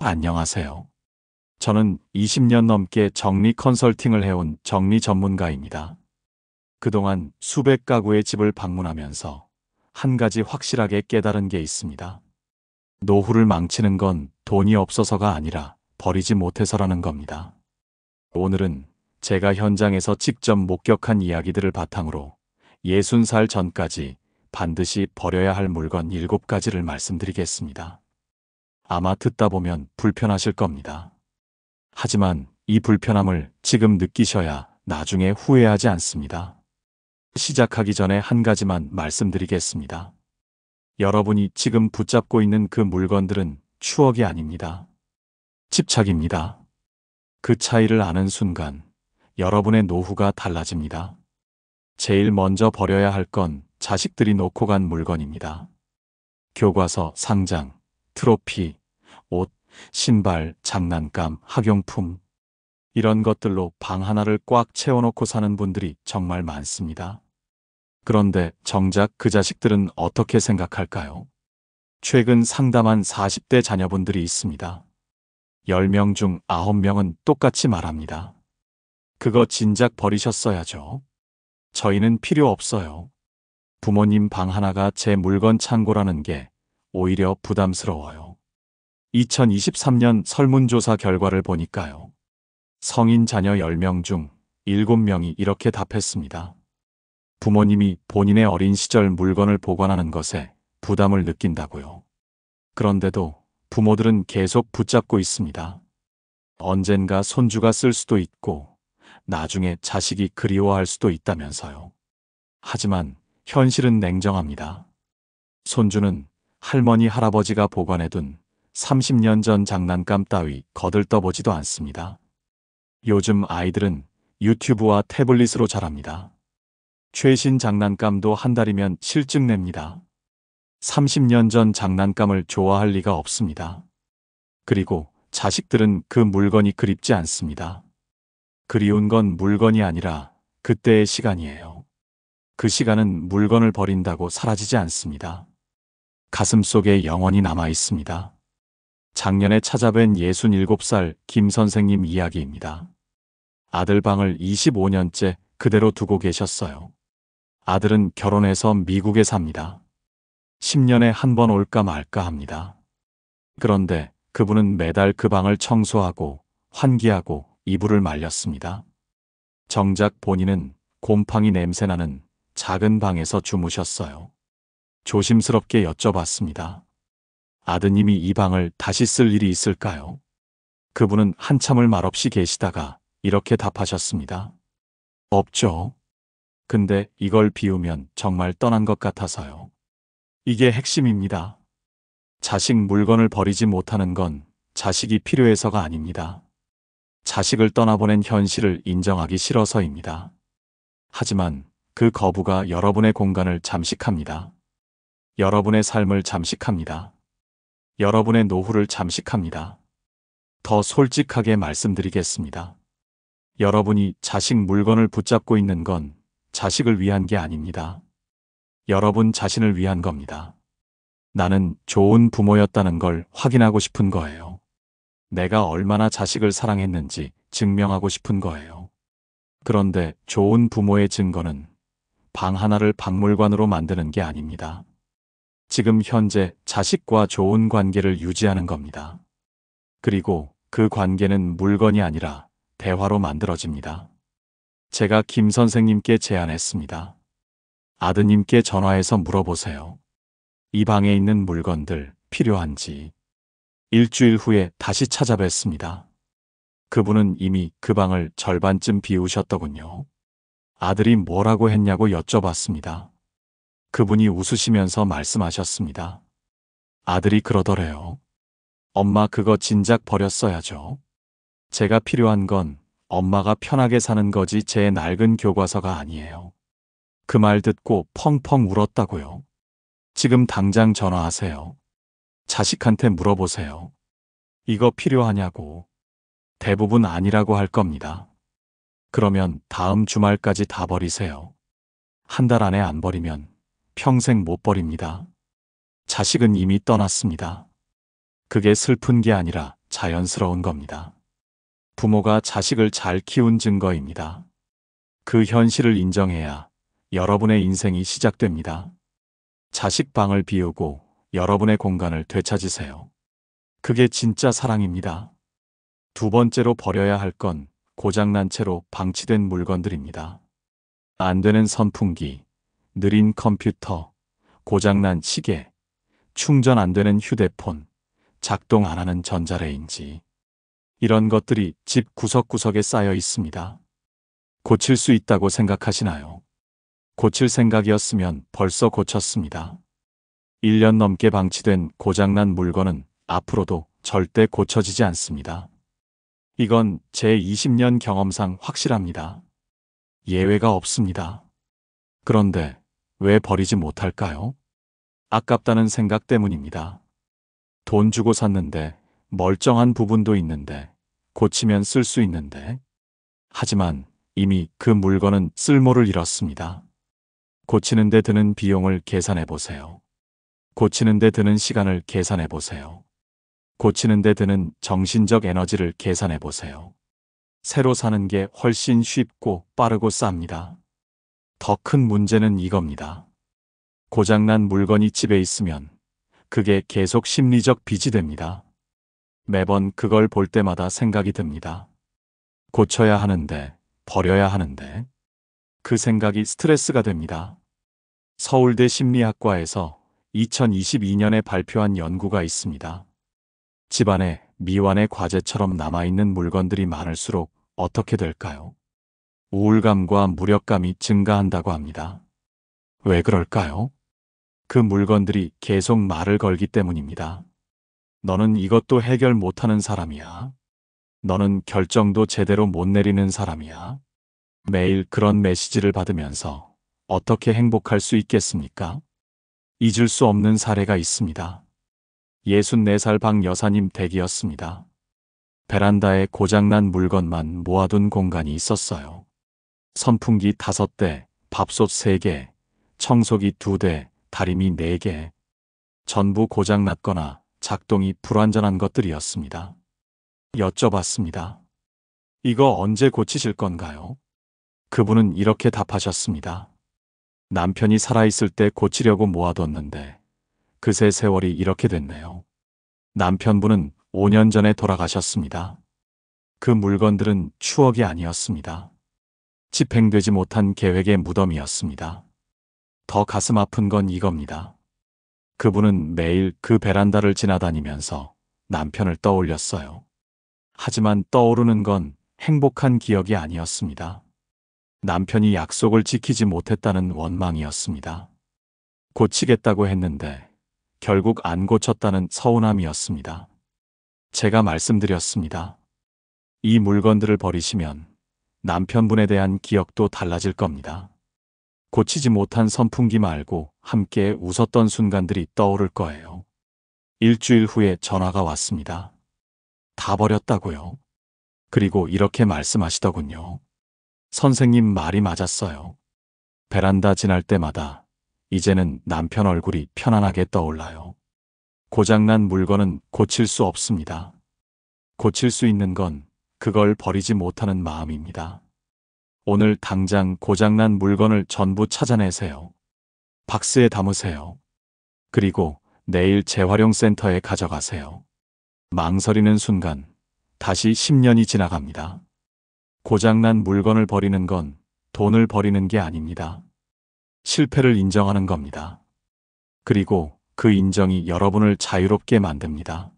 안녕하세요. 저는 20년 넘게 정리 컨설팅을 해온 정리 전문가입니다. 그동안 수백 가구의 집을 방문하면서 한 가지 확실하게 깨달은 게 있습니다. 노후를 망치는 건 돈이 없어서가 아니라 버리지 못해서라는 겁니다. 오늘은 제가 현장에서 직접 목격한 이야기들을 바탕으로 60살 전까지 반드시 버려야 할 물건 7가지를 말씀드리겠습니다. 아마 듣다 보면 불편하실 겁니다. 하지만 이 불편함을 지금 느끼셔야 나중에 후회하지 않습니다. 시작하기 전에 한 가지만 말씀드리겠습니다. 여러분이 지금 붙잡고 있는 그 물건들은 추억이 아닙니다. 집착입니다. 그 차이를 아는 순간 여러분의 노후가 달라집니다. 제일 먼저 버려야 할 건 자식들이 놓고 간 물건입니다. 교과서, 상장, 트로피, 옷, 신발, 장난감, 학용품 이런 것들로 방 하나를 꽉 채워놓고 사는 분들이 정말 많습니다. 그런데 정작 그 자식들은 어떻게 생각할까요? 최근 상담한 40대 자녀분들이 있습니다. 10명 중 9명은 똑같이 말합니다. 그거 진작 버리셨어야죠. 저희는 필요 없어요. 부모님 방 하나가 제 물건 창고라는 게 오히려 부담스러워요. 2023년 설문조사 결과를 보니까요. 성인 자녀 10명 중 7명이 이렇게 답했습니다. 부모님이 본인의 어린 시절 물건을 보관하는 것에 부담을 느낀다고요. 그런데도 부모들은 계속 붙잡고 있습니다. 언젠가 손주가 쓸 수도 있고 나중에 자식이 그리워할 수도 있다면서요. 하지만 현실은 냉정합니다. 손주는 할머니, 할아버지가 보관해둔 30년 전 장난감 따위 거들떠보지도 않습니다. 요즘 아이들은 유튜브와 태블릿으로 자랍니다. 최신 장난감도 한 달이면 실증 냅니다. 30년 전 장난감을 좋아할 리가 없습니다. 그리고 자식들은 그 물건이 그립지 않습니다. 그리운 건 물건이 아니라 그때의 시간이에요. 그 시간은 물건을 버린다고 사라지지 않습니다. 가슴속에 영원히 남아 있습니다. 작년에 찾아뵌 67살 김 선생님 이야기입니다. 아들 방을 25년째 그대로 두고 계셨어요. 아들은 결혼해서 미국에 삽니다. 10년에 한 번 올까 말까 합니다. 그런데 그분은 매달 그 방을 청소하고 환기하고 이불을 말렸습니다. 정작 본인은 곰팡이 냄새나는 작은 방에서 주무셨어요. 조심스럽게 여쭤봤습니다. 아드님이 이 방을 다시 쓸 일이 있을까요? 그분은 한참을 말없이 계시다가 이렇게 답하셨습니다. 없죠. 근데 이걸 비우면 정말 떠난 것 같아서요. 이게 핵심입니다. 자식 물건을 버리지 못하는 건 자식이 필요해서가 아닙니다. 자식을 떠나보낸 현실을 인정하기 싫어서입니다. 하지만 그 거부가 여러분의 공간을 잠식합니다. 여러분의 삶을 잠식합니다. 여러분의 노후를 잠식합니다. 더 솔직하게 말씀드리겠습니다. 여러분이 자식 물건을 붙잡고 있는 건 자식을 위한 게 아닙니다. 여러분 자신을 위한 겁니다. 나는 좋은 부모였다는 걸 확인하고 싶은 거예요. 내가 얼마나 자식을 사랑했는지 증명하고 싶은 거예요. 그런데 좋은 부모의 증거는 방 하나를 박물관으로 만드는 게 아닙니다. 지금 현재 자식과 좋은 관계를 유지하는 겁니다. 그리고 그 관계는 물건이 아니라 대화로 만들어집니다. 제가 김 선생님께 제안했습니다. 아드님께 전화해서 물어보세요. 이 방에 있는 물건들 필요한지. 일주일 후에 다시 찾아뵀습니다. 그분은 이미 그 방을 절반쯤 비우셨더군요. 아들이 뭐라고 했냐고 여쭤봤습니다. 그분이 웃으시면서 말씀하셨습니다. 아들이 그러더래요. 엄마 그거 진작 버렸어야죠. 제가 필요한 건 엄마가 편하게 사는 거지 제 낡은 교과서가 아니에요. 그 말 듣고 펑펑 울었다고요. 지금 당장 전화하세요. 자식한테 물어보세요. 이거 필요하냐고. 대부분 아니라고 할 겁니다. 그러면 다음 주말까지 다 버리세요. 한 달 안에 안 버리면 평생 못 버립니다. 자식은 이미 떠났습니다. 그게 슬픈 게 아니라 자연스러운 겁니다. 부모가 자식을 잘 키운 증거입니다. 그 현실을 인정해야 여러분의 인생이 시작됩니다. 자식 방을 비우고 여러분의 공간을 되찾으세요. 그게 진짜 사랑입니다. 두 번째로 버려야 할 건 고장난 채로 방치된 물건들입니다. 안 되는 선풍기, 느린 컴퓨터, 고장난 시계, 충전 안 되는 휴대폰, 작동 안 하는 전자레인지. 이런 것들이 집 구석구석에 쌓여 있습니다. 고칠 수 있다고 생각하시나요? 고칠 생각이었으면 벌써 고쳤습니다. 1년 넘게 방치된 고장난 물건은 앞으로도 절대 고쳐지지 않습니다. 이건 제 20년 경험상 확실합니다. 예외가 없습니다. 그런데 왜 버리지 못할까요? 아깝다는 생각 때문입니다. 돈 주고 샀는데 멀쩡한 부분도 있는데 고치면 쓸 수 있는데 하지만 이미 그 물건은 쓸모를 잃었습니다. 고치는 데 드는 비용을 계산해 보세요. 고치는 데 드는 시간을 계산해 보세요. 고치는 데 드는 정신적 에너지를 계산해 보세요. 새로 사는 게 훨씬 쉽고 빠르고 쌉니다. 더 큰 문제는 이겁니다. 고장난 물건이 집에 있으면 그게 계속 심리적 빚이 됩니다. 매번 그걸 볼 때마다 생각이 듭니다. 고쳐야 하는데, 버려야 하는데. 그 생각이 스트레스가 됩니다. 서울대 심리학과에서 2022년에 발표한 연구가 있습니다. 집안에 미완의 과제처럼 남아있는 물건들이 많을수록 어떻게 될까요? 우울감과 무력감이 증가한다고 합니다. 왜 그럴까요? 그 물건들이 계속 말을 걸기 때문입니다. 너는 이것도 해결 못하는 사람이야. 너는 결정도 제대로 못 내리는 사람이야. 매일 그런 메시지를 받으면서 어떻게 행복할 수 있겠습니까? 잊을 수 없는 사례가 있습니다. 64살 박 여사님 댁이었습니다. 베란다에 고장난 물건만 모아둔 공간이 있었어요. 선풍기 5대, 밥솥 3개, 청소기 2대, 다리미 4개. 전부 고장났거나 작동이 불완전한 것들이었습니다. 여쭤봤습니다. 이거 언제 고치실 건가요? 그분은 이렇게 답하셨습니다. 남편이 살아있을 때 고치려고 모아뒀는데 그새 세월이 이렇게 됐네요. 남편분은 5년 전에 돌아가셨습니다. 그 물건들은 추억이 아니었습니다. 집행되지 못한 계획의 무덤이었습니다. 더 가슴 아픈 건 이겁니다. 그분은 매일 그 베란다를 지나다니면서 남편을 떠올렸어요. 하지만 떠오르는 건 행복한 기억이 아니었습니다. 남편이 약속을 지키지 못했다는 원망이었습니다. 고치겠다고 했는데 결국 안 고쳤다는 서운함이었습니다. 제가 말씀드렸습니다. 이 물건들을 버리시면 남편분에 대한 기억도 달라질 겁니다. 고치지 못한 선풍기 말고 함께 웃었던 순간들이 떠오를 거예요. 일주일 후에 전화가 왔습니다. 다 버렸다고요? 그리고 이렇게 말씀하시더군요. 선생님 말이 맞았어요. 베란다 지날 때마다 이제는 남편 얼굴이 편안하게 떠올라요. 고장난 물건은 고칠 수 없습니다. 고칠 수 있는 건 그걸 버리지 못하는 마음입니다. 오늘 당장 고장난 물건을 전부 찾아내세요. 박스에 담으세요. 그리고 내일 재활용센터에 가져가세요. 망설이는 순간 다시 10년이 지나갑니다. 고장난 물건을 버리는 건 돈을 버리는 게 아닙니다. 실패를 인정하는 겁니다. 그리고 그 인정이 여러분을 자유롭게 만듭니다.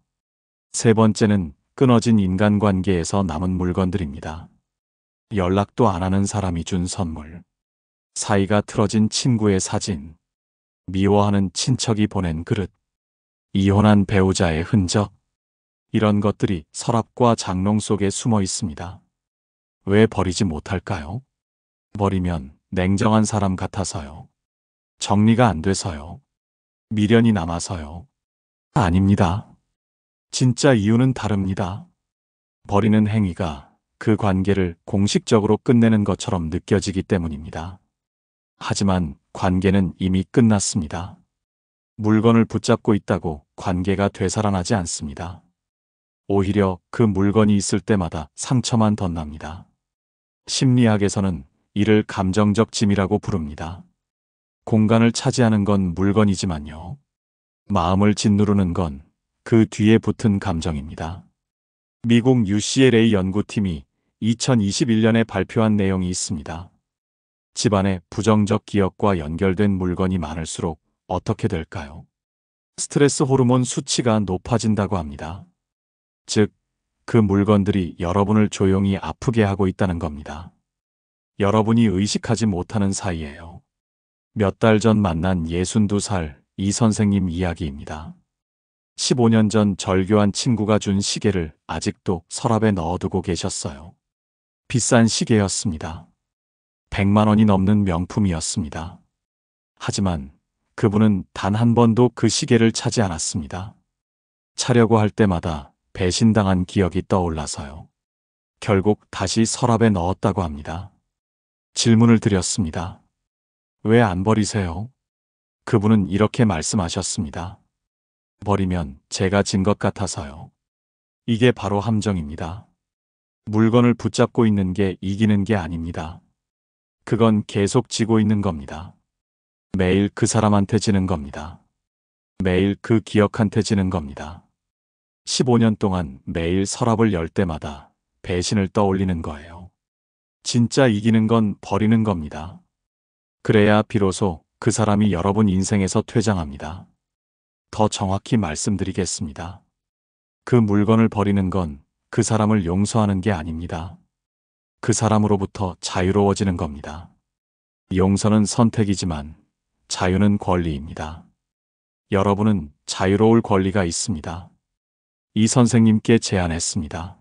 세 번째는 끊어진 인간관계에서 남은 물건들입니다. 연락도 안 하는 사람이 준 선물, 사이가 틀어진 친구의 사진, 미워하는 친척이 보낸 그릇, 이혼한 배우자의 흔적, 이런 것들이 서랍과 장롱 속에 숨어 있습니다. 왜 버리지 못할까요? 버리면 냉정한 사람 같아서요. 정리가 안 돼서요. 미련이 남아서요. 아닙니다. 진짜 이유는 다릅니다. 버리는 행위가 그 관계를 공식적으로 끝내는 것처럼 느껴지기 때문입니다. 하지만 관계는 이미 끝났습니다. 물건을 붙잡고 있다고 관계가 되살아나지 않습니다. 오히려 그 물건이 있을 때마다 상처만 덧납니다. 심리학에서는 이를 감정적 짐이라고 부릅니다. 공간을 차지하는 건 물건이지만요. 마음을 짓누르는 건 그 뒤에 붙은 감정입니다. 미국 UCLA 연구팀이 2021년에 발표한 내용이 있습니다. 집안에 부정적 기억과 연결된 물건이 많을수록 어떻게 될까요? 스트레스 호르몬 수치가 높아진다고 합니다. 즉, 그 물건들이 여러분을 조용히 아프게 하고 있다는 겁니다. 여러분이 의식하지 못하는 사이에요. 몇 달 전 만난 62살 이 선생님 이야기입니다. 15년 전 절교한 친구가 준 시계를 아직도 서랍에 넣어두고 계셨어요. 비싼 시계였습니다. 100만 원이 넘는 명품이었습니다. 하지만 그분은 단 한 번도 그 시계를 차지 않았습니다. 차려고 할 때마다 배신당한 기억이 떠올라서요. 결국 다시 서랍에 넣었다고 합니다. 질문을 드렸습니다. 왜 안 버리세요? 그분은 이렇게 말씀하셨습니다. 버리면 제가 진 것 같아서요. 이게 바로 함정입니다. 물건을 붙잡고 있는 게 이기는 게 아닙니다. 그건 계속 지고 있는 겁니다. 매일 그 사람한테 지는 겁니다. 매일 그 기억한테 지는 겁니다. 15년 동안 매일 서랍을 열 때마다 배신을 떠올리는 거예요. 진짜 이기는 건 버리는 겁니다. 그래야 비로소 그 사람이 여러분 인생에서 퇴장합니다. 더 정확히 말씀드리겠습니다. 그 물건을 버리는 건 그 사람을 용서하는 게 아닙니다. 그 사람으로부터 자유로워지는 겁니다. 용서는 선택이지만 자유는 권리입니다. 여러분은 자유로울 권리가 있습니다. 이 선생님께 제안했습니다.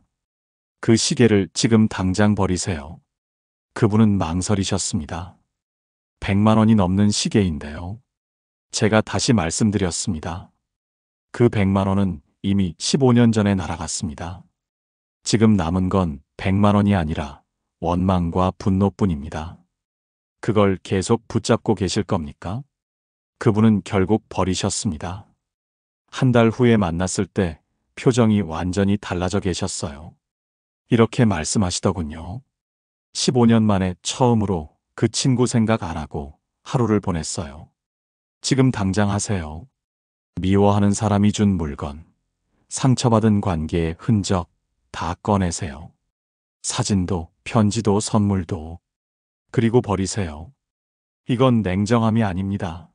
그 시계를 지금 당장 버리세요. 그분은 망설이셨습니다. 100만 원이 넘는 시계인데요. 제가 다시 말씀드렸습니다. 그 100만 원은 이미 15년 전에 날아갔습니다. 지금 남은 건 100만 원이 아니라 원망과 분노뿐입니다. 그걸 계속 붙잡고 계실 겁니까? 그분은 결국 버리셨습니다. 한 달 후에 만났을 때 표정이 완전히 달라져 계셨어요. 이렇게 말씀하시더군요. 15년 만에 처음으로 그 친구 생각 안 하고 하루를 보냈어요. 지금 당장 하세요. 미워하는 사람이 준 물건, 상처받은 관계의 흔적 다 꺼내세요. 사진도, 편지도, 선물도. 그리고 버리세요. 이건 냉정함이 아닙니다.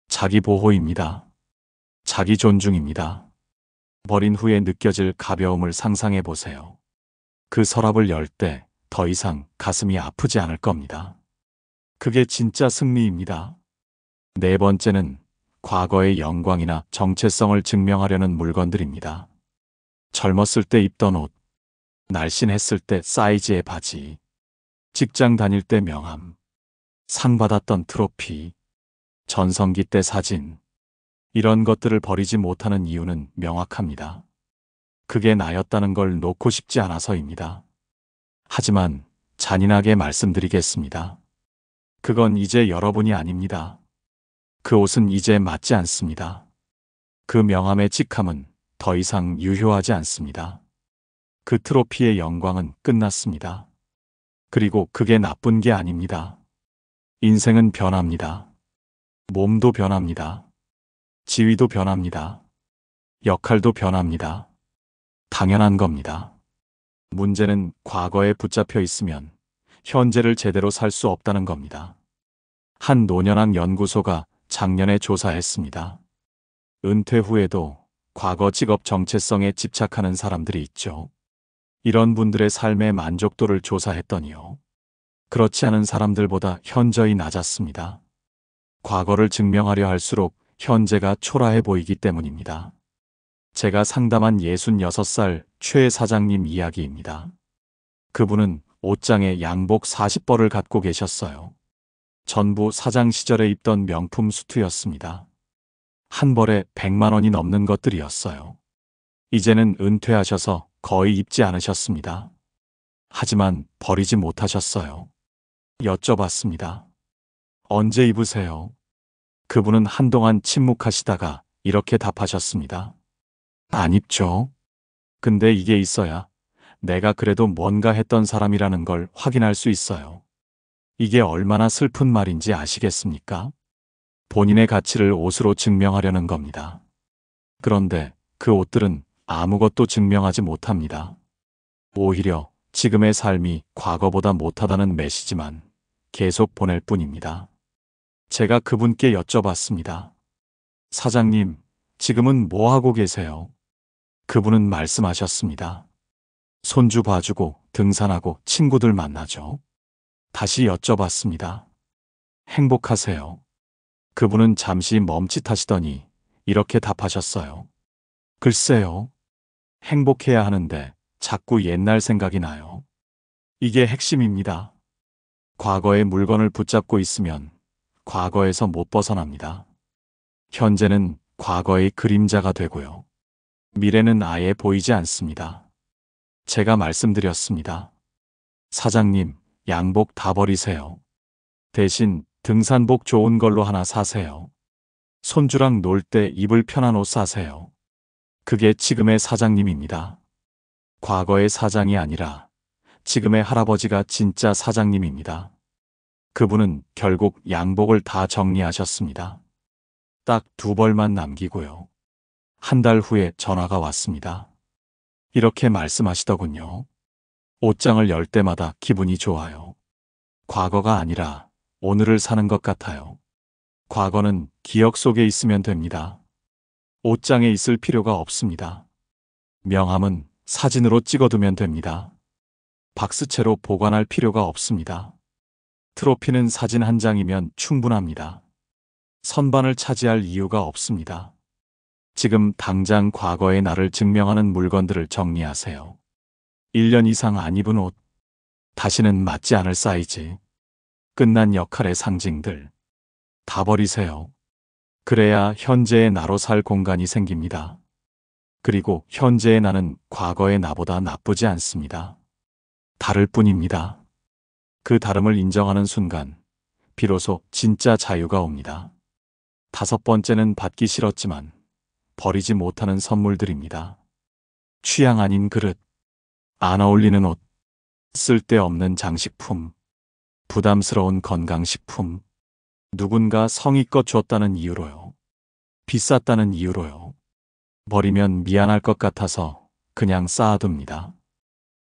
자기 보호입니다. 자기 존중입니다. 버린 후에 느껴질 가벼움을 상상해 보세요. 그 서랍을 열 때 더 이상 가슴이 아프지 않을 겁니다. 그게 진짜 승리입니다. 네 번째는 과거의 영광이나 정체성을 증명하려는 물건들입니다. 젊었을 때 입던 옷, 날씬했을 때 사이즈의 바지, 직장 다닐 때 명함, 상 받았던 트로피, 전성기 때 사진. 이런 것들을 버리지 못하는 이유는 명확합니다. 그게 나였다는 걸 놓고 싶지 않아서입니다. 하지만 잔인하게 말씀드리겠습니다. 그건 이제 여러분이 아닙니다. 그 옷은 이제 맞지 않습니다. 그 명함의 직함은 더 이상 유효하지 않습니다. 그 트로피의 영광은 끝났습니다. 그리고 그게 나쁜 게 아닙니다. 인생은 변합니다. 몸도 변합니다. 지위도 변합니다. 역할도 변합니다. 당연한 겁니다. 문제는 과거에 붙잡혀 있으면 현재를 제대로 살 수 없다는 겁니다. 한 노년학 연구소가 작년에 조사했습니다. 은퇴 후에도 과거 직업 정체성에 집착하는 사람들이 있죠. 이런 분들의 삶의 만족도를 조사했더니요. 그렇지 않은 사람들보다 현저히 낮았습니다. 과거를 증명하려 할수록 현재가 초라해 보이기 때문입니다. 제가 상담한 66살 최 사장님 이야기입니다. 그분은 옷장에 양복 40벌을 갖고 계셨어요. 전부 사장 시절에 입던 명품 수트였습니다. 한 벌에 100만 원이 넘는 것들이었어요. 이제는 은퇴하셔서 거의 입지 않으셨습니다. 하지만 버리지 못하셨어요. 여쭤봤습니다. 언제 입으세요? 그분은 한동안 침묵하시다가 이렇게 답하셨습니다. 안 입죠. 근데 이게 있어야 내가 그래도 뭔가 했던 사람이라는 걸 확인할 수 있어요. 이게 얼마나 슬픈 말인지 아시겠습니까? 본인의 가치를 옷으로 증명하려는 겁니다. 그런데 그 옷들은 아무것도 증명하지 못합니다. 오히려 지금의 삶이 과거보다 못하다는 메시지만 계속 보낼 뿐입니다. 제가 그분께 여쭤봤습니다. 사장님, 지금은 뭐 하고 계세요? 그분은 말씀하셨습니다. 손주 봐주고 등산하고 친구들 만나죠. 다시 여쭤봤습니다. 행복하세요? 그분은 잠시 멈칫하시더니 이렇게 답하셨어요. 글쎄요. 행복해야 하는데 자꾸 옛날 생각이 나요. 이게 핵심입니다. 과거의 물건을 붙잡고 있으면 과거에서 못 벗어납니다. 현재는 과거의 그림자가 되고요. 미래는 아예 보이지 않습니다. 제가 말씀드렸습니다. 사장님, 양복 다 버리세요. 대신 등산복 좋은 걸로 하나 사세요. 손주랑 놀 때 입을 편한 옷 사세요. 그게 지금의 사장님입니다. 과거의 사장이 아니라 지금의 할아버지가 진짜 사장님입니다. 그분은 결국 양복을 다 정리하셨습니다. 딱 2벌만 남기고요. 한 달 후에 전화가 왔습니다. 이렇게 말씀하시더군요. 옷장을 열 때마다 기분이 좋아요. 과거가 아니라 오늘을 사는 것 같아요. 과거는 기억 속에 있으면 됩니다. 옷장에 있을 필요가 없습니다. 명함은 사진으로 찍어두면 됩니다. 박스채로 보관할 필요가 없습니다. 트로피는 사진 한 장이면 충분합니다. 선반을 차지할 이유가 없습니다. 지금 당장 과거의 나를 증명하는 물건들을 정리하세요. 1년 이상 안 입은 옷, 다시는 맞지 않을 사이즈, 끝난 역할의 상징들, 다 버리세요. 그래야 현재의 나로 살 공간이 생깁니다. 그리고 현재의 나는 과거의 나보다 나쁘지 않습니다. 다를 뿐입니다. 그 다름을 인정하는 순간, 비로소 진짜 자유가 옵니다. 5번째는 받기 싫었지만 버리지 못하는 선물들입니다. 취향 아닌 그릇, 안 어울리는 옷, 쓸데없는 장식품, 부담스러운 건강식품, 누군가 성의껏 줬다는 이유로요. 비쌌다는 이유로요. 버리면 미안할 것 같아서 그냥 쌓아둡니다.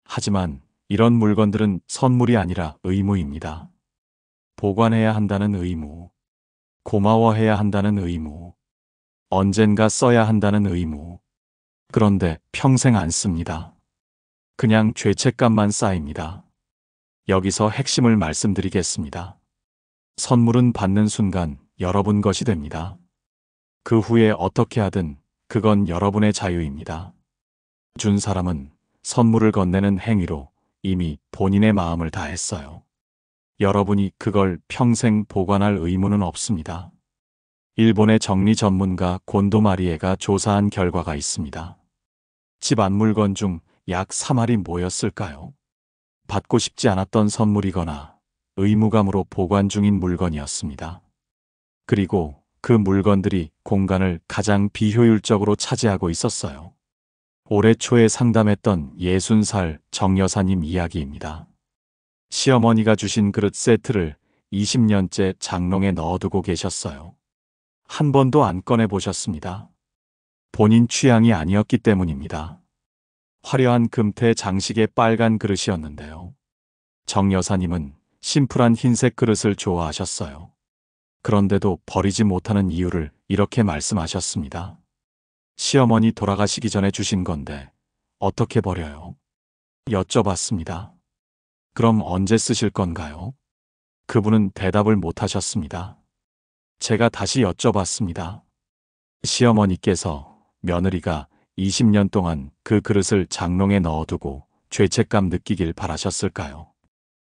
하지만 이런 물건들은 선물이 아니라 의무입니다. 보관해야 한다는 의무, 고마워해야 한다는 의무, 언젠가 써야 한다는 의무. 그런데 평생 안 씁니다. 그냥 죄책감만 쌓입니다. 여기서 핵심을 말씀드리겠습니다. 선물은 받는 순간 여러분 것이 됩니다. 그 후에 어떻게 하든 그건 여러분의 자유입니다. 준 사람은 선물을 건네는 행위로 이미 본인의 마음을 다했어요. 여러분이 그걸 평생 보관할 의무는 없습니다. 일본의 정리 전문가 곤도 마리에가 조사한 결과가 있습니다. 집 안 물건 중 약 3할이 뭐였을까요? 받고 싶지 않았던 선물이거나 의무감으로 보관 중인 물건이었습니다. 그리고 그 물건들이 공간을 가장 비효율적으로 차지하고 있었어요. 올해 초에 상담했던 60살 정 여사님 이야기입니다. 시어머니가 주신 그릇 세트를 20년째 장롱에 넣어두고 계셨어요. 한 번도 안 꺼내 보셨습니다. 본인 취향이 아니었기 때문입니다. 화려한 금태 장식의 빨간 그릇이었는데요. 정 여사님은 심플한 흰색 그릇을 좋아하셨어요. 그런데도 버리지 못하는 이유를 이렇게 말씀하셨습니다. 시어머니 돌아가시기 전에 주신 건데 어떻게 버려요? 여쭤봤습니다. 그럼 언제 쓰실 건가요? 그분은 대답을 못 하셨습니다. 제가 다시 여쭤봤습니다. 시어머니께서 며느리가 20년 동안 그 그릇을 장롱에 넣어두고 죄책감 느끼길 바라셨을까요?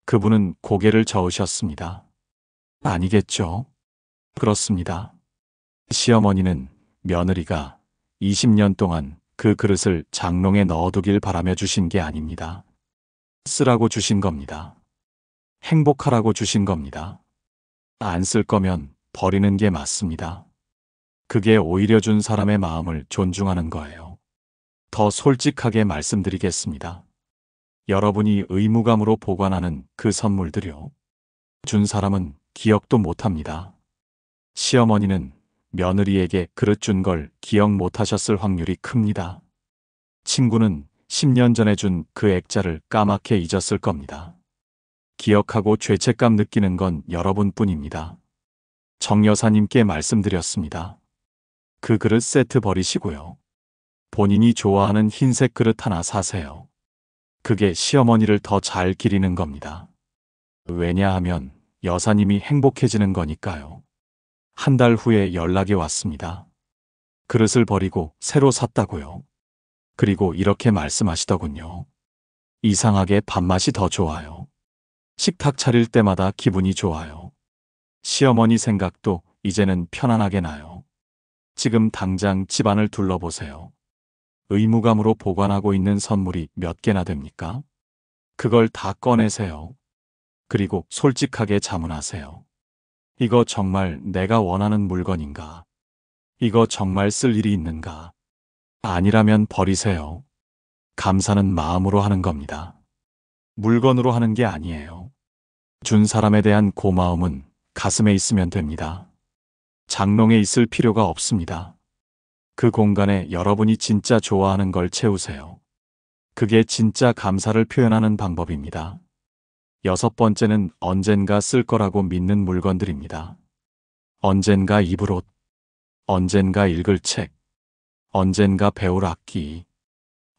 그분은 고개를 저으셨습니다. 아니겠죠? 그렇습니다. 시어머니는 며느리가 20년 동안 그 그릇을 장롱에 넣어두길 바라며 주신 게 아닙니다. 쓰라고 주신 겁니다. 행복하라고 주신 겁니다. 안 쓸 거면 버리는 게 맞습니다. 그게 오히려 준 사람의 마음을 존중하는 거예요. 더 솔직하게 말씀드리겠습니다. 여러분이 의무감으로 보관하는 그 선물들요. 준 사람은 기억도 못합니다. 시어머니는 며느리에게 그릇 준 걸 기억 못하셨을 확률이 큽니다. 친구는 10년 전에 준 그 액자를 까맣게 잊었을 겁니다. 기억하고 죄책감 느끼는 건 여러분뿐입니다. 정 여사님께 말씀드렸습니다. 그 그릇 세트 버리시고요. 본인이 좋아하는 흰색 그릇 하나 사세요. 그게 시어머니를 더 잘 기리는 겁니다. 왜냐하면 여사님이 행복해지는 거니까요. 한 달 후에 연락이 왔습니다. 그릇을 버리고 새로 샀다고요. 그리고 이렇게 말씀하시더군요. 이상하게 밥맛이 더 좋아요. 식탁 차릴 때마다 기분이 좋아요. 시어머니 생각도 이제는 편안하게 나요. 지금 당장 집안을 둘러보세요. 의무감으로 보관하고 있는 선물이 몇 개나 됩니까? 그걸 다 꺼내세요. 그리고 솔직하게 자문하세요. 이거 정말 내가 원하는 물건인가? 이거 정말 쓸 일이 있는가? 아니라면 버리세요. 감사는 마음으로 하는 겁니다. 물건으로 하는 게 아니에요. 준 사람에 대한 고마움은 가슴에 있으면 됩니다. 장롱에 있을 필요가 없습니다. 그 공간에 여러분이 진짜 좋아하는 걸 채우세요. 그게 진짜 감사를 표현하는 방법입니다. 6번째는 언젠가 쓸 거라고 믿는 물건들입니다. 언젠가 입을 옷, 언젠가 읽을 책, 언젠가 배울 악기,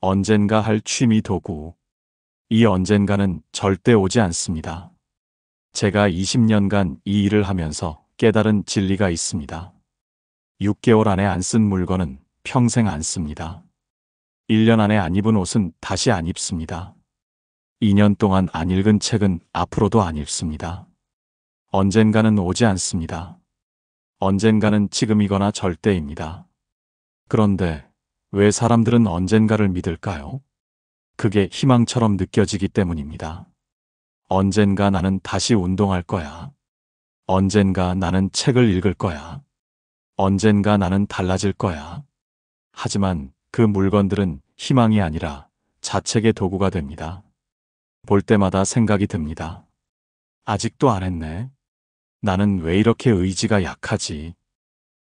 언젠가 할 취미 도구. 이 언젠가는 절대 오지 않습니다. 제가 20년간 이 일을 하면서 깨달은 진리가 있습니다. 6개월 안에 안 쓴 물건은 평생 안 씁니다. 1년 안에 안 입은 옷은 다시 안 입습니다. 2년 동안 안 읽은 책은 앞으로도 안 읽습니다. 언젠가는 오지 않습니다. 언젠가는 지금이거나 절대입니다. 그런데 왜 사람들은 언젠가를 믿을까요? 그게 희망처럼 느껴지기 때문입니다. 언젠가 나는 다시 운동할 거야. 언젠가 나는 책을 읽을 거야. 언젠가 나는 달라질 거야. 하지만 그 물건들은 희망이 아니라 자책의 도구가 됩니다. 볼 때마다 생각이 듭니다. 아직도 안 했네. 나는 왜 이렇게 의지가 약하지?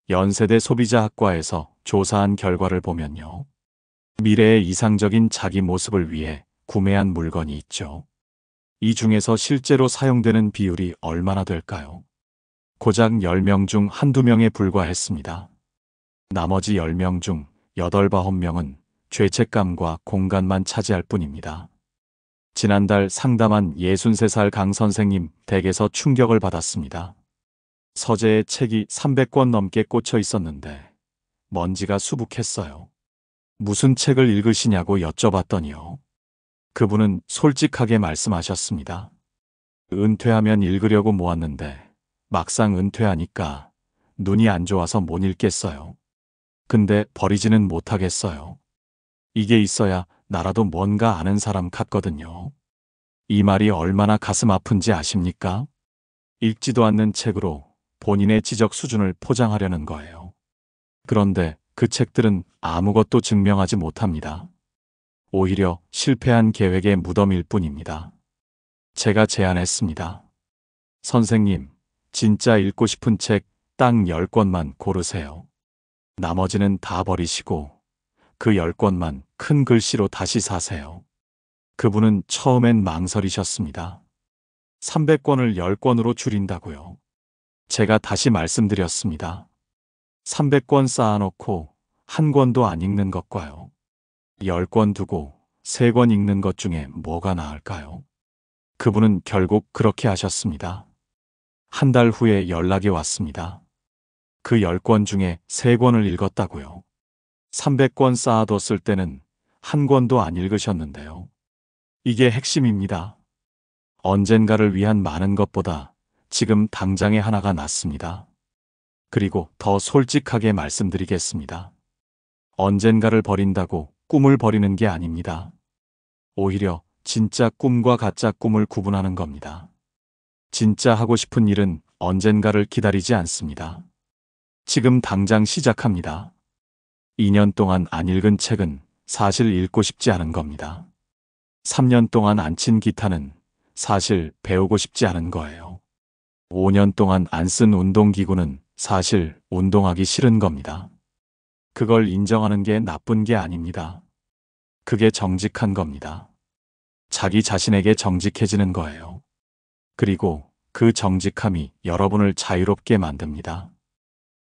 연세대 소비자학과에서 조사한 결과를 보면요. 미래의 이상적인 자기 모습을 위해 구매한 물건이 있죠. 이 중에서 실제로 사용되는 비율이 얼마나 될까요? 고작 10명 중 한두 명에 불과했습니다. 나머지 10명 중 8, 9명은 죄책감과 공간만 차지할 뿐입니다. 지난달 상담한 63살 강 선생님 댁에서 충격을 받았습니다. 서재에 책이 300권 넘게 꽂혀 있었는데 먼지가 수북했어요. 무슨 책을 읽으시냐고 여쭤봤더니요. 그분은 솔직하게 말씀하셨습니다. 은퇴하면 읽으려고 모았는데 막상 은퇴하니까 눈이 안 좋아서 못 읽겠어요. 근데 버리지는 못하겠어요. 이게 있어야 나라도 뭔가 아는 사람 같거든요. 이 말이 얼마나 가슴 아픈지 아십니까? 읽지도 않는 책으로 본인의 지적 수준을 포장하려는 거예요. 그런데 그 책들은 아무것도 증명하지 못합니다. 오히려 실패한 계획의 무덤일 뿐입니다. 제가 제안했습니다. 선생님, 진짜 읽고 싶은 책 딱 10권만 고르세요. 나머지는 다 버리시고 그 10권만 큰 글씨로 다시 사세요. 그분은 처음엔 망설이셨습니다. 300권을 10권으로 줄인다고요. 제가 다시 말씀드렸습니다. 300권 쌓아놓고 한 권도 안 읽는 것과요. 10권 두고 3권 읽는 것 중에 뭐가 나을까요? 그분은 결국 그렇게 하셨습니다. 한 달 후에 연락이 왔습니다. 그 10권 중에 3권을 읽었다고요. 300권 쌓아뒀을 때는 한 권도 안 읽으셨는데요. 이게 핵심입니다. 언젠가를 위한 많은 것보다 지금 당장의 하나가 낫습니다. 그리고 더 솔직하게 말씀드리겠습니다. 언젠가를 버린다고 꿈을 버리는 게 아닙니다. 오히려 진짜 꿈과 가짜 꿈을 구분하는 겁니다. 진짜 하고 싶은 일은 언젠가를 기다리지 않습니다. 지금 당장 시작합니다. 2년 동안 안 읽은 책은 사실 읽고 싶지 않은 겁니다. 3년 동안 안 친 기타는 사실 배우고 싶지 않은 거예요. 5년 동안 안 쓴 운동기구는 사실 운동하기 싫은 겁니다. 그걸 인정하는 게 나쁜 게 아닙니다. 그게 정직한 겁니다. 자기 자신에게 정직해지는 거예요. 그리고 그 정직함이 여러분을 자유롭게 만듭니다.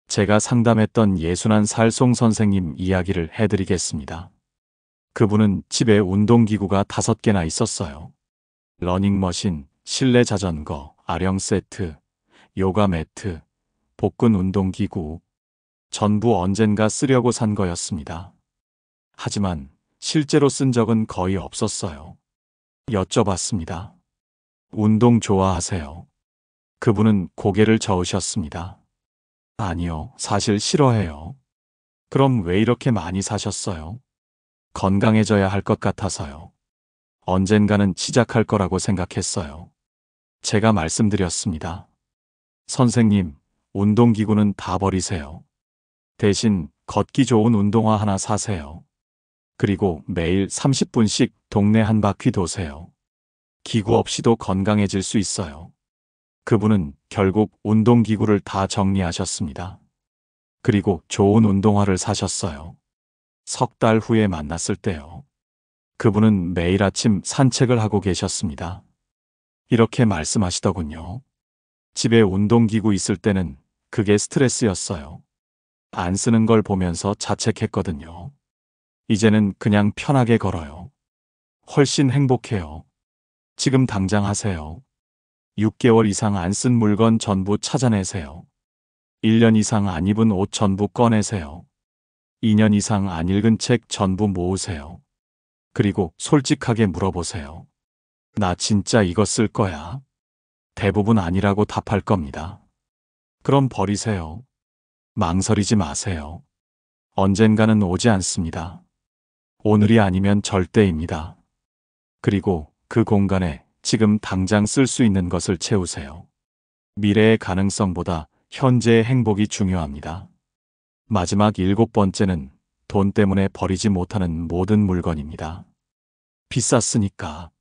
제가 상담했던 예순한 살 송 선생님 이야기를 해드리겠습니다. 그분은 집에 운동기구가 5개나 있었어요. 러닝머신, 실내 자전거, 아령 세트, 요가 매트, 복근 운동기구, 전부 언젠가 쓰려고 산 거였습니다. 하지만 실제로 쓴 적은 거의 없었어요. 여쭤봤습니다. 운동 좋아하세요? 그분은 고개를 저으셨습니다. 아니요, 사실 싫어해요. 그럼 왜 이렇게 많이 사셨어요? 건강해져야 할 것 같아서요. 언젠가는 시작할 거라고 생각했어요. 제가 말씀드렸습니다. 선생님, 운동기구는 다 버리세요. 대신 걷기 좋은 운동화 하나 사세요. 그리고 매일 30분씩 동네 한 바퀴 도세요. 기구 없이도 건강해질 수 있어요. 그분은 결국 운동기구를 다 정리하셨습니다. 그리고 좋은 운동화를 사셨어요. 3달 후에 만났을 때요. 그분은 매일 아침 산책을 하고 계셨습니다. 이렇게 말씀하시더군요. 집에 운동기구 있을 때는 그게 스트레스였어요. 안 쓰는 걸 보면서 자책했거든요. 이제는 그냥 편하게 걸어요. 훨씬 행복해요. 지금 당장 하세요. 6개월 이상 안 쓴 물건 전부 찾아내세요. 1년 이상 안 입은 옷 전부 꺼내세요. 2년 이상 안 읽은 책 전부 모으세요. 그리고 솔직하게 물어보세요. 나 진짜 이거 쓸 거야? 대부분 아니라고 답할 겁니다. 그럼 버리세요. 망설이지 마세요. 언젠가는 오지 않습니다. 오늘이 아니면 절대입니다. 그리고 그 공간에 지금 당장 쓸 수 있는 것을 채우세요. 미래의 가능성보다 현재의 행복이 중요합니다. 마지막 7번째는 돈 때문에 버리지 못하는 모든 물건입니다. 비쌌으니까.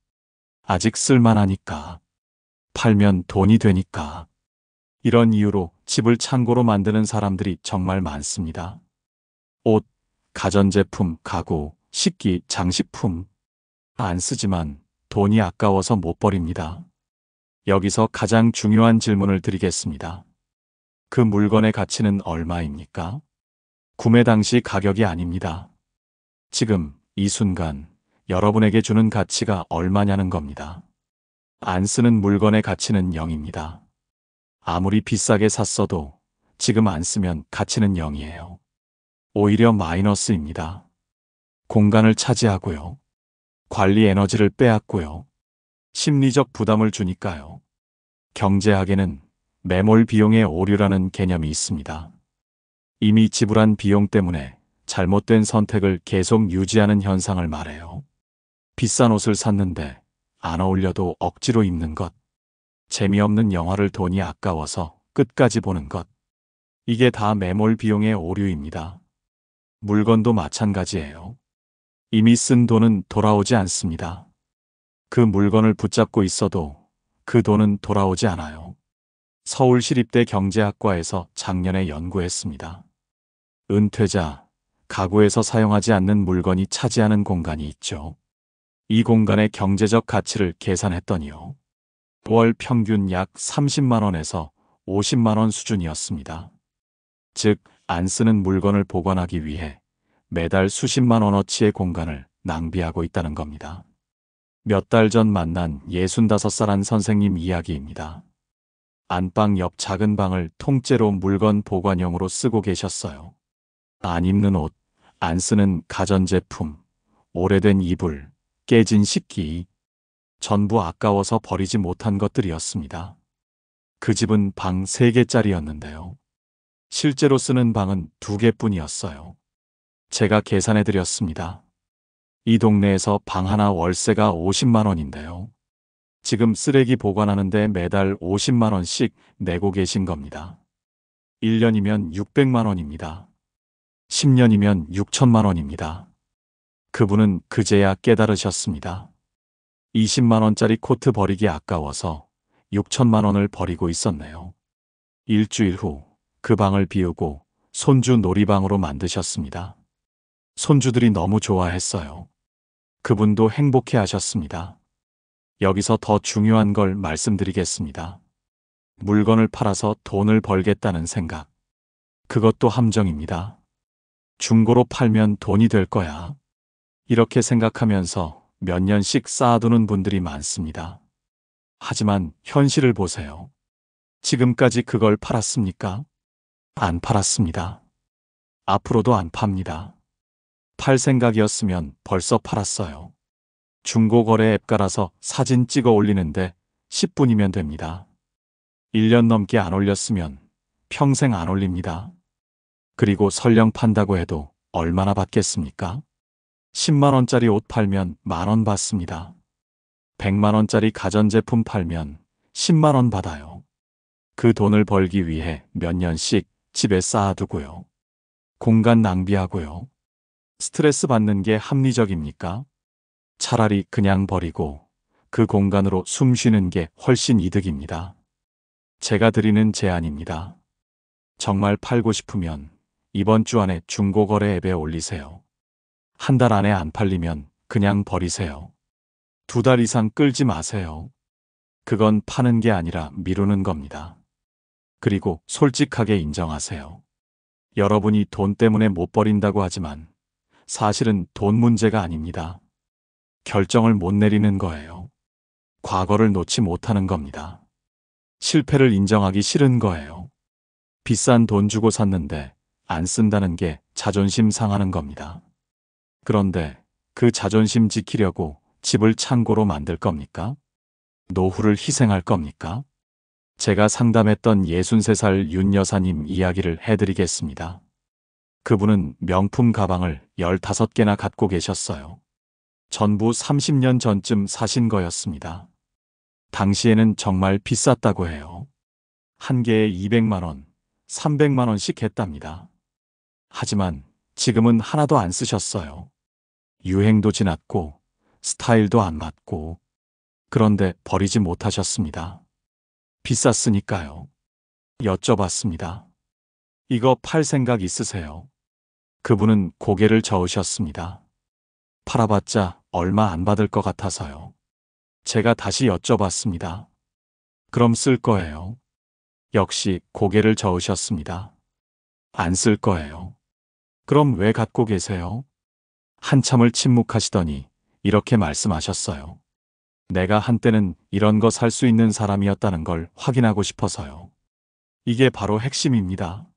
아직 쓸만하니까. 팔면 돈이 되니까. 이런 이유로 집을 창고로 만드는 사람들이 정말 많습니다. 옷, 가전제품, 가구, 식기, 장식품. 안 쓰지만 돈이 아까워서 못 버립니다. 여기서 가장 중요한 질문을 드리겠습니다. 그 물건의 가치는 얼마입니까? 구매 당시 가격이 아닙니다. 지금, 이 순간, 여러분에게 주는 가치가 얼마냐는 겁니다. 안 쓰는 물건의 가치는 0입니다. 아무리 비싸게 샀어도 지금 안 쓰면 가치는 0이에요. 오히려 마이너스입니다. 공간을 차지하고요. 관리 에너지를 빼앗고요. 심리적 부담을 주니까요. 경제학에는 매몰 비용의 오류라는 개념이 있습니다. 이미 지불한 비용 때문에 잘못된 선택을 계속 유지하는 현상을 말해요. 비싼 옷을 샀는데 안 어울려도 억지로 입는 것. 재미없는 영화를 돈이 아까워서 끝까지 보는 것. 이게 다 매몰 비용의 오류입니다. 물건도 마찬가지예요. 이미 쓴 돈은 돌아오지 않습니다. 그 물건을 붙잡고 있어도 그 돈은 돌아오지 않아요. 서울시립대 경제학과에서 작년에 연구했습니다. 은퇴자, 가구에서 사용하지 않는 물건이 차지하는 공간이 있죠. 이 공간의 경제적 가치를 계산했더니요. 월 평균 약 30만 원에서 50만 원 수준이었습니다. 즉, 안 쓰는 물건을 보관하기 위해 매달 수십만 원어치의 공간을 낭비하고 있다는 겁니다. 몇 달 전 만난 65살 한 선생님 이야기입니다. 안방 옆 작은 방을 통째로 물건 보관용으로 쓰고 계셨어요. 안 입는 옷, 안 쓰는 가전제품, 오래된 이불, 깨진 식기, 전부 아까워서 버리지 못한 것들이었습니다. 그 집은 방 3개짜리였는데요. 실제로 쓰는 방은 2개뿐이었어요. 제가 계산해드렸습니다. 이 동네에서 방 하나 월세가 50만 원인데요. 지금 쓰레기 보관하는데 매달 50만 원씩 내고 계신 겁니다. 1년이면 600만 원입니다. 10년이면 6천만 원입니다. 그분은 그제야 깨달으셨습니다. 20만 원짜리 코트 버리기 아까워서 6천만 원을 버리고 있었네요. 일주일 후 그 방을 비우고 손주 놀이방으로 만드셨습니다. 손주들이 너무 좋아했어요. 그분도 행복해 하셨습니다. 여기서 더 중요한 걸 말씀드리겠습니다. 물건을 팔아서 돈을 벌겠다는 생각. 그것도 함정입니다. 중고로 팔면 돈이 될 거야. 이렇게 생각하면서 몇 년씩 쌓아두는 분들이 많습니다. 하지만 현실을 보세요. 지금까지 그걸 팔았습니까? 안 팔았습니다. 앞으로도 안 팝니다. 팔 생각이었으면 벌써 팔았어요. 중고거래 앱 깔아서 사진 찍어 올리는데 10분이면 됩니다. 1년 넘게 안 올렸으면 평생 안 올립니다. 그리고 설령 판다고 해도 얼마나 받겠습니까? 10만 원짜리 옷 팔면 10,000원 받습니다. 100만 원짜리 가전제품 팔면 10만 원 받아요. 그 돈을 벌기 위해 몇 년씩 집에 쌓아두고요. 공간 낭비하고요. 스트레스 받는 게 합리적입니까? 차라리 그냥 버리고 그 공간으로 숨 쉬는 게 훨씬 이득입니다. 제가 드리는 제안입니다. 정말 팔고 싶으면 이번 주 안에 중고거래 앱에 올리세요. 한 달 안에 안 팔리면 그냥 버리세요. 2달 이상 끌지 마세요. 그건 파는 게 아니라 미루는 겁니다. 그리고 솔직하게 인정하세요. 여러분이 돈 때문에 못 버린다고 하지만 사실은 돈 문제가 아닙니다. 결정을 못 내리는 거예요. 과거를 놓지 못하는 겁니다. 실패를 인정하기 싫은 거예요. 비싼 돈 주고 샀는데 안 쓴다는 게 자존심 상하는 겁니다. 그런데 그 자존심 지키려고 집을 창고로 만들 겁니까? 노후를 희생할 겁니까? 제가 상담했던 63살 윤 여사님 이야기를 해드리겠습니다. 그분은 명품 가방을 15개나 갖고 계셨어요. 전부 30년 전쯤 사신 거였습니다. 당시에는 정말 비쌌다고 해요. 한 개에 200만 원, 300만 원씩 했답니다. 하지만 지금은 하나도 안 쓰셨어요. 유행도 지났고 스타일도 안 맞고 그런데 버리지 못하셨습니다. 비쌌으니까요. 여쭤봤습니다. 이거 팔 생각 있으세요? 그분은 고개를 저으셨습니다. 팔아봤자 얼마 안 받을 것 같아서요. 제가 다시 여쭤봤습니다. 그럼 쓸 거예요? 역시 고개를 저으셨습니다. 안 쓸 거예요. 그럼 왜 갖고 계세요? 한참을 침묵하시더니 이렇게 말씀하셨어요. 내가 한때는 이런 거 살 수 있는 사람이었다는 걸 확인하고 싶어서요. 이게 바로 핵심입니다.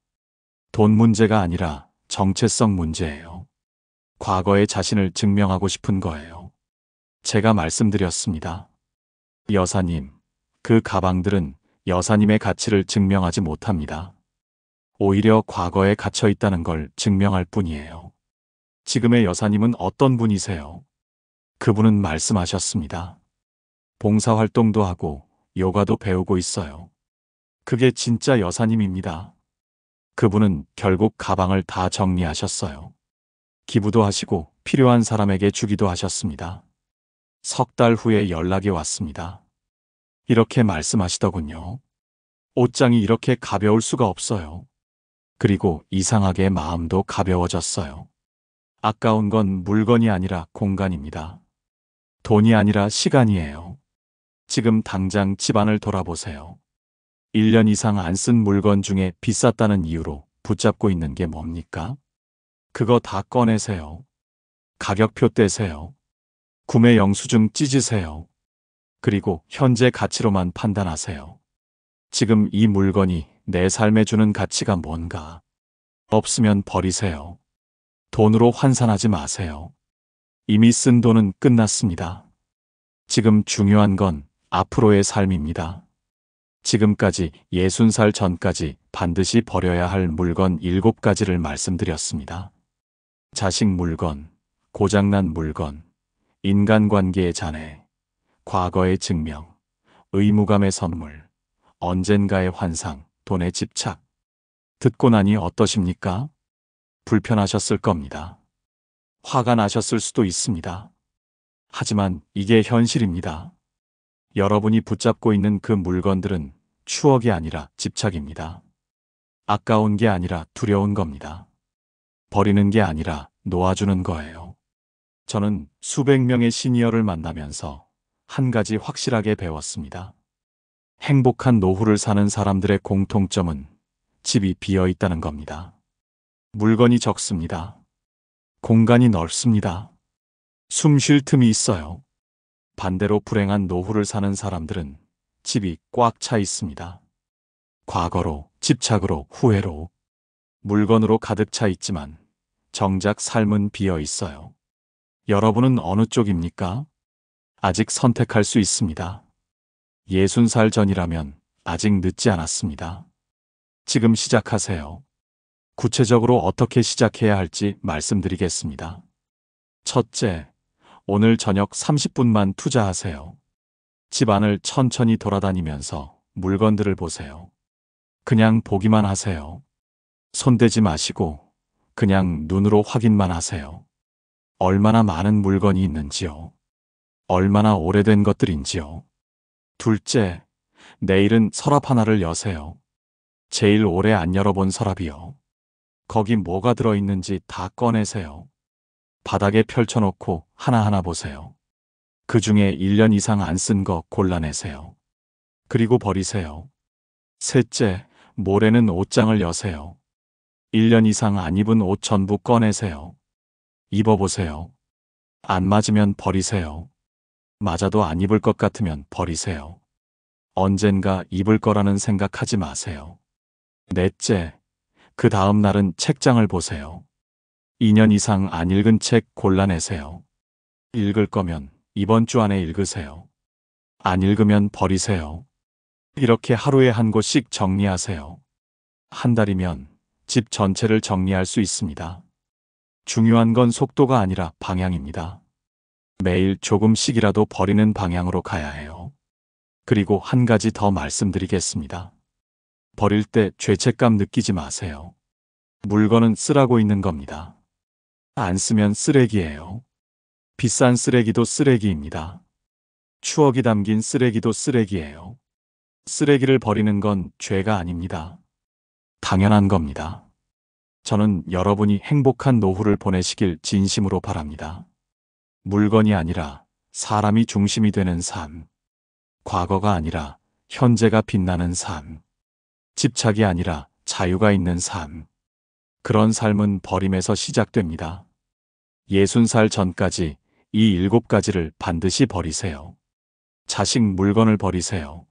돈 문제가 아니라 정체성 문제예요. 과거의 자신을 증명하고 싶은 거예요. 제가 말씀드렸습니다. 여사님, 그 가방들은 여사님의 가치를 증명하지 못합니다. 오히려 과거에 갇혀 있다는 걸 증명할 뿐이에요. 지금의 여사님은 어떤 분이세요? 그분은 말씀하셨습니다. 봉사활동도 하고 요가도 배우고 있어요. 그게 진짜 여사님입니다. 그분은 결국 가방을 다 정리하셨어요. 기부도 하시고 필요한 사람에게 주기도 하셨습니다. 석 달 후에 연락이 왔습니다. 이렇게 말씀하시더군요. 옷장이 이렇게 가벼울 수가 없어요. 그리고 이상하게 마음도 가벼워졌어요. 아까운 건 물건이 아니라 공간입니다. 돈이 아니라 시간이에요. 지금 당장 집안을 돌아보세요. 1년 이상 안 쓴 물건 중에 비쌌다는 이유로 붙잡고 있는 게 뭡니까? 그거 다 꺼내세요. 가격표 떼세요. 구매 영수증 찢으세요. 그리고 현재 가치로만 판단하세요. 지금 이 물건이 내 삶에 주는 가치가 뭔가? 없으면 버리세요. 돈으로 환산하지 마세요. 이미 쓴 돈은 끝났습니다. 지금 중요한 건 앞으로의 삶입니다. 지금까지 60살 전까지 반드시 버려야 할 물건 7가지를 말씀드렸습니다. 자식 물건, 고장난 물건, 인간관계의 잔해, 과거의 증명, 의무감의 선물, 언젠가의 환상, 돈의 집착. 듣고 나니 어떠십니까? 불편하셨을 겁니다. 화가 나셨을 수도 있습니다. 하지만 이게 현실입니다. 여러분이 붙잡고 있는 그 물건들은 추억이 아니라 집착입니다. 아까운 게 아니라 두려운 겁니다. 버리는 게 아니라 놓아주는 거예요. 저는 수백 명의 시니어를 만나면서 한 가지 확실하게 배웠습니다. 행복한 노후를 사는 사람들의 공통점은 집이 비어 있다는 겁니다. 물건이 적습니다. 공간이 넓습니다. 숨 쉴 틈이 있어요. 반대로 불행한 노후를 사는 사람들은 집이 꽉 차 있습니다. 과거로, 집착으로, 후회로, 물건으로 가득 차 있지만 정작 삶은 비어 있어요. 여러분은 어느 쪽입니까? 아직 선택할 수 있습니다. 60살 전이라면 아직 늦지 않았습니다. 지금 시작하세요. 구체적으로 어떻게 시작해야 할지 말씀드리겠습니다. 첫째, 오늘 저녁 30분만 투자하세요. 집 안을 천천히 돌아다니면서 물건들을 보세요. 그냥 보기만 하세요. 손대지 마시고 그냥 눈으로 확인만 하세요. 얼마나 많은 물건이 있는지요. 얼마나 오래된 것들인지요. 둘째, 내일은 서랍 하나를 여세요. 제일 오래 안 열어본 서랍이요. 거기 뭐가 들어있는지 다 꺼내세요. 바닥에 펼쳐놓고 하나하나 보세요. 그 중에 1년 이상 안 쓴 거 골라내세요. 그리고 버리세요. 셋째, 모레는 옷장을 여세요. 1년 이상 안 입은 옷 전부 꺼내세요. 입어보세요. 안 맞으면 버리세요. 맞아도 안 입을 것 같으면 버리세요. 언젠가 입을 거라는 생각하지 마세요. 넷째, 그 다음 날은 책장을 보세요. 2년 이상 안 읽은 책 골라내세요. 읽을 거면 이번 주 안에 읽으세요. 안 읽으면 버리세요. 이렇게 하루에 한 곳씩 정리하세요. 한 달이면 집 전체를 정리할 수 있습니다. 중요한 건 속도가 아니라 방향입니다. 매일 조금씩이라도 버리는 방향으로 가야 해요. 그리고 한 가지 더 말씀드리겠습니다. 버릴 때 죄책감 느끼지 마세요. 물건은 쓰라고 있는 겁니다. 안 쓰면 쓰레기예요. 비싼 쓰레기도 쓰레기입니다. 추억이 담긴 쓰레기도 쓰레기예요. 쓰레기를 버리는 건 죄가 아닙니다. 당연한 겁니다. 저는 여러분이 행복한 노후를 보내시길 진심으로 바랍니다. 물건이 아니라 사람이 중심이 되는 삶. 과거가 아니라 현재가 빛나는 삶. 집착이 아니라 자유가 있는 삶. 그런 삶은 버림에서 시작됩니다. 60살 전까지 이 7가지를 반드시 버리세요. 자식 물건을 버리세요.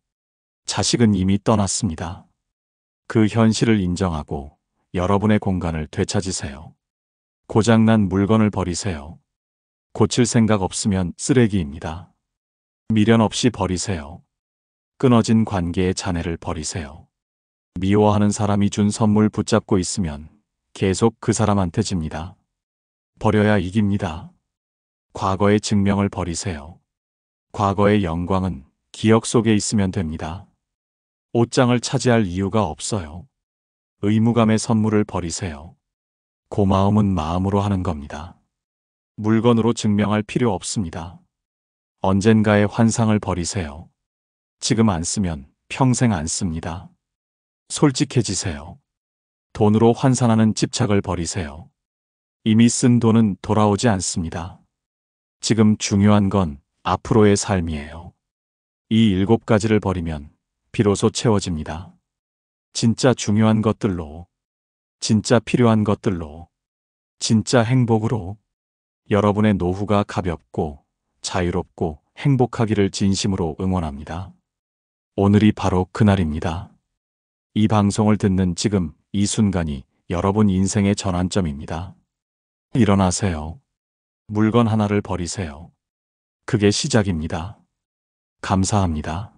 자식은 이미 떠났습니다. 그 현실을 인정하고 여러분의 공간을 되찾으세요. 고장난 물건을 버리세요. 고칠 생각 없으면 쓰레기입니다. 미련 없이 버리세요. 끊어진 관계의 잔해를 버리세요. 미워하는 사람이 준 선물 붙잡고 있으면 계속 그 사람한테 집니다. 버려야 이깁니다. 과거의 증명을 버리세요. 과거의 영광은 기억 속에 있으면 됩니다. 옷장을 차지할 이유가 없어요. 의무감의 선물을 버리세요. 고마움은 마음으로 하는 겁니다. 물건으로 증명할 필요 없습니다. 언젠가의 환상을 버리세요. 지금 안 쓰면 평생 안 씁니다. 솔직해지세요. 돈으로 환산하는 집착을 버리세요. 이미 쓴 돈은 돌아오지 않습니다. 지금 중요한 건 앞으로의 삶이에요. 이 7가지를 버리면 비로소 채워집니다. 진짜 중요한 것들로, 진짜 필요한 것들로, 진짜 행복으로. 여러분의 노후가 가볍고 자유롭고 행복하기를 진심으로 응원합니다. 오늘이 바로 그날입니다. 이 방송을 듣는 지금 이 순간이 여러분 인생의 전환점입니다. 일어나세요. 물건 하나를 버리세요. 그게 시작입니다. 감사합니다.